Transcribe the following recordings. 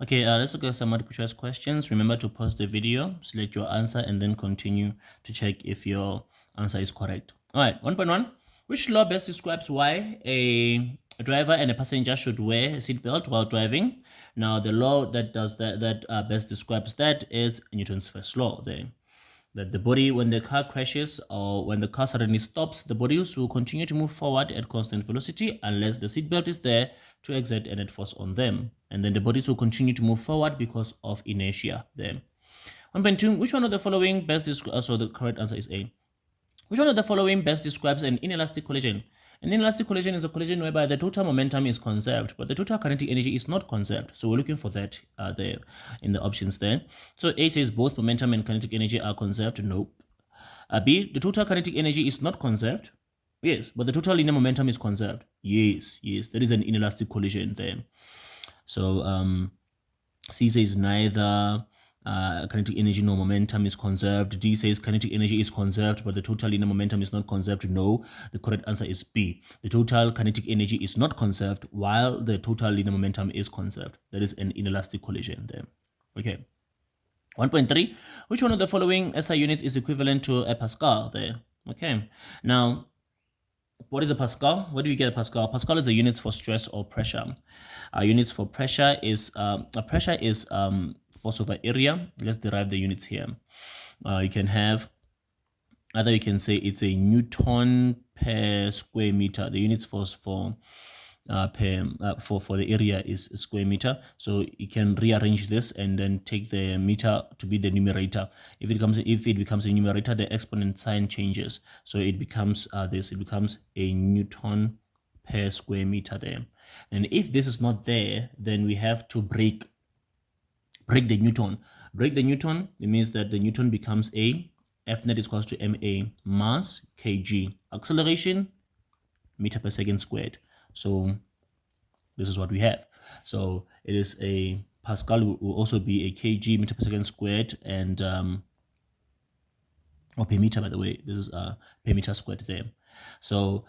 Okay, let's look at some multiple choice questions. Remember to pause the video, select your answer, and then continue to check if your answer is correct. All right, 1.1. Which law best describes why a driver and a passenger should wear a seatbelt while driving? Now, the law that does that best describes that is Newton's first law there. That the body, when the car crashes or when the car suddenly stops, the bodies will continue to move forward at constant velocity unless the seatbelt is there to exert a net force on them. And then the bodies will continue to move forward because of inertia there. 1.2, which one of the following best describes, so the correct answer is A. Which one of the following best describes an inelastic collision? An inelastic collision is a collision whereby the total momentum is conserved, but the total kinetic energy is not conserved. So we're looking for that there in the options there. So A says both momentum and kinetic energy are conserved. Nope. B, the total kinetic energy is not conserved. Yes, but the total linear momentum is conserved. Yes, there is an inelastic collision there. So C says neither kinetic energy nor momentum is conserved. D says kinetic energy is conserved, but the total linear momentum is not conserved. No, the correct answer is B. The total kinetic energy is not conserved while the total linear momentum is conserved. That is an inelastic collision there. Okay. 1.3, which one of the following SI units is equivalent to a Pascal there? Okay. Now, what is a Pascal? Where do you get a Pascal? Pascal is a unit for stress or pressure. Units for pressure is force over area. Let's derive the units here. You can have either you can say it's a Newton per square meter. The units force for the area is square meter. So you can rearrange this and then take the meter to be the numerator. If it becomes a numerator, the exponent sign changes. So it becomes it becomes a Newton per square meter there. And if this is not there, then we have to break the Newton. Break the Newton, it means that the Newton becomes a F net is equals to ma, mass kg, acceleration meter per second squared. So this is what we have. So it is a Pascal will also be a kg meter per second squared, and or per meter, by the way, this is per meter squared there. So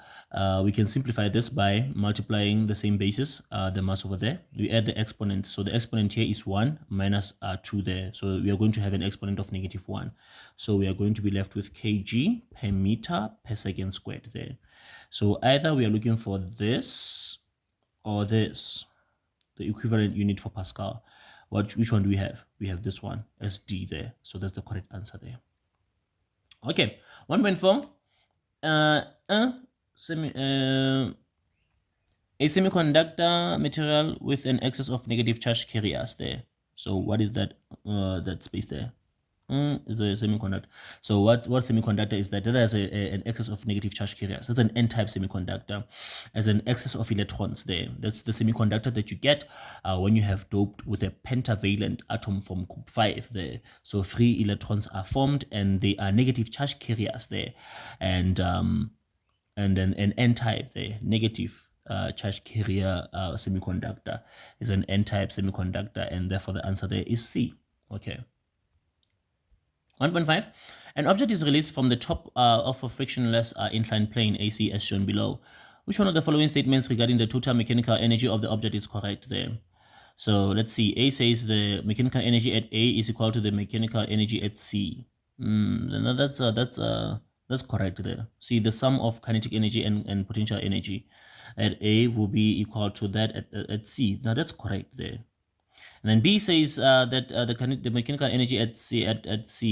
we can simplify this by multiplying the same basis, the mass over there. We add the exponent. So the exponent here is 1 minus 2 there. So we are going to have an exponent of -1. So we are going to be left with kg per meter per second squared there. So either we are looking for this or this, the equivalent unit for Pascal. Which one do we have? We have this one as D there. So that's the correct answer there. Okay, 1.4. A semiconductor material with an excess of negative charge carriers there. So what is that that space there? Is a semiconductor. So what semiconductor is that? That has an excess of negative charge carriers. That's an n-type semiconductor, as an excess of electrons there. That's the semiconductor that you get when you have doped with a pentavalent atom from group 5 there. So 3 electrons are formed and they are negative charge carriers there, and then an n-type there, negative charge carrier semiconductor is an n-type semiconductor, and therefore the answer there is C. Okay. 1.5. An object is released from the top of a frictionless inclined plane AC as shown below. Which one of the following statements regarding the total mechanical energy of the object is correct there? So let's see. A says the mechanical energy at A is equal to the mechanical energy at C. No, that's correct there. See, the sum of kinetic energy and potential energy at A will be equal to that at C. Now that's correct there. And then B says that the mechanical energy at C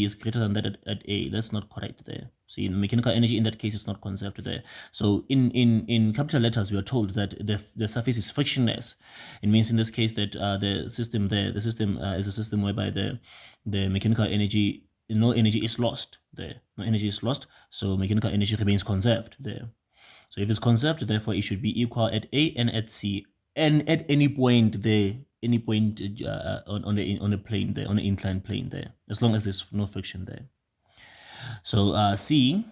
is greater than that at A. That's not correct there. See, the mechanical energy in that case is not conserved there. So in capital letters, we are told that the surface is frictionless. It means in this case that the system is a system whereby the mechanical energy, no energy is lost there. No energy is lost. So mechanical energy remains conserved there. So if it's conserved, therefore it should be equal at A and at C, and at any point there, on the plane there, on the inclined plane there, as long as there's no friction there. So C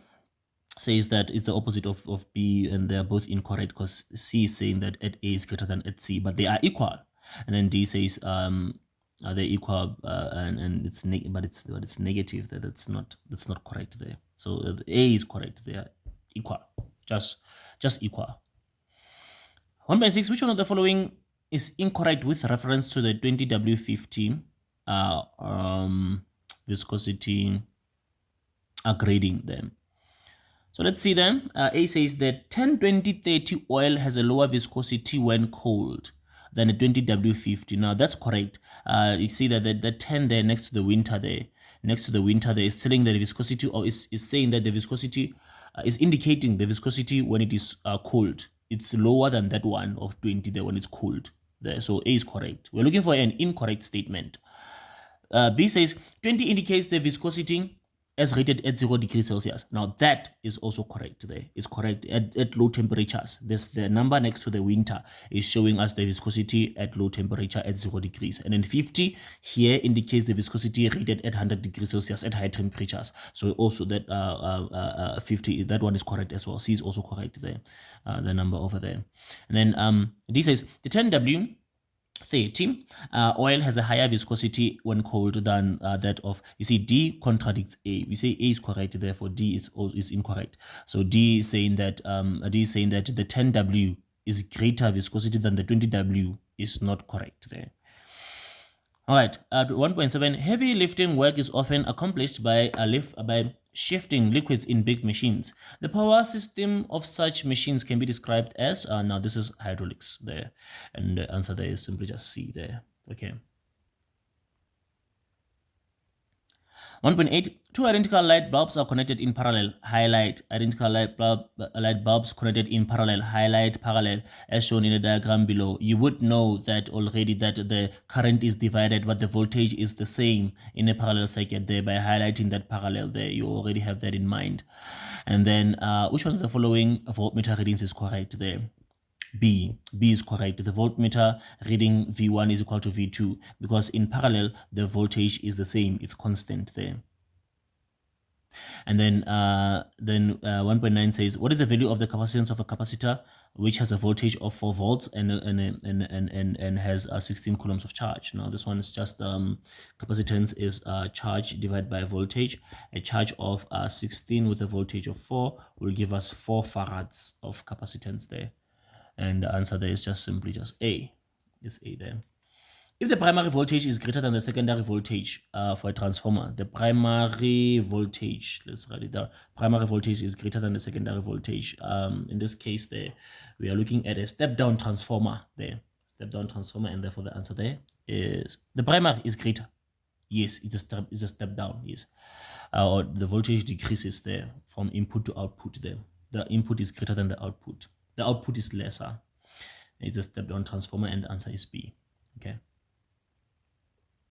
says that it's the opposite of B, and they're both incorrect because C is saying that at A is greater than at C, but they are equal. And then D says they're equal, and it's it's negative. That's not correct there. So A is correct. They are equal, just equal. 1.6. Which one of the following is incorrect with reference to the 20W50 viscosity grading then. So let's see then. A says that 10-20-30 oil has a lower viscosity when cold than a 20W50. Now that's correct. You see that the 10 there next to the winter there, is telling that the viscosity, or is saying that the viscosity is indicating the viscosity when it is cold. It's lower than that one of 20 there when it's cold there. So A is correct. We're looking for an incorrect statement. B says 20 indicates the viscosity as rated at 0 degrees Celsius. Now that is also correct there. It's correct at low temperatures. This, the number next to the winter, is showing us the viscosity at low temperature at 0 degrees. And then 50 here indicates the viscosity rated at 100 degrees Celsius at high temperatures. So also that 50, that one is correct as well. C is also correct there, the number over there. And then D says the 10W 30 oil has a higher viscosity when cold than that of, you see, D contradicts A. We say A is correct, therefore D is incorrect. So D is saying that the 10W is greater viscosity than the 20W is not correct there. All right, at 1.7, heavy lifting work is often accomplished by shifting liquids in big machines. The power system of such machines can be described as, now this is hydraulics there, and the answer there is simply just C there. Okay. 1.8, two identical light bulbs are connected in parallel. Highlight identical light bulbs connected in parallel. Highlight parallel as shown in the diagram below. You would know that already that the current is divided, but the voltage is the same in a parallel circuit there. By highlighting that parallel there, you already have that in mind. And then which one of the following voltmeter readings is correct there? B is correct. The voltmeter reading V1 is equal to V2 because in parallel the voltage is the same, it's constant there. And then 1.9 says, what is the value of the capacitance of a capacitor which has a voltage of 4 volts and has 16 coulombs of charge? Now this one is just capacitance is charge divided by voltage. A charge of 16 with a voltage of 4 will give us 4 farads of capacitance there. And the answer there is just simply just A. It's A there. If the primary voltage is greater than the secondary voltage for a transformer, the primary voltage, let's write it down, primary voltage is greater than the secondary voltage. In this case there, we are looking at a step-down transformer there. Step-down transformer, and therefore the answer there is, the primary is greater. Yes, it's a step down, yes. Or the voltage decreases there from input to output there. The input is greater than the output. The output is lesser. It's a step-down transformer, and the answer is B. Okay.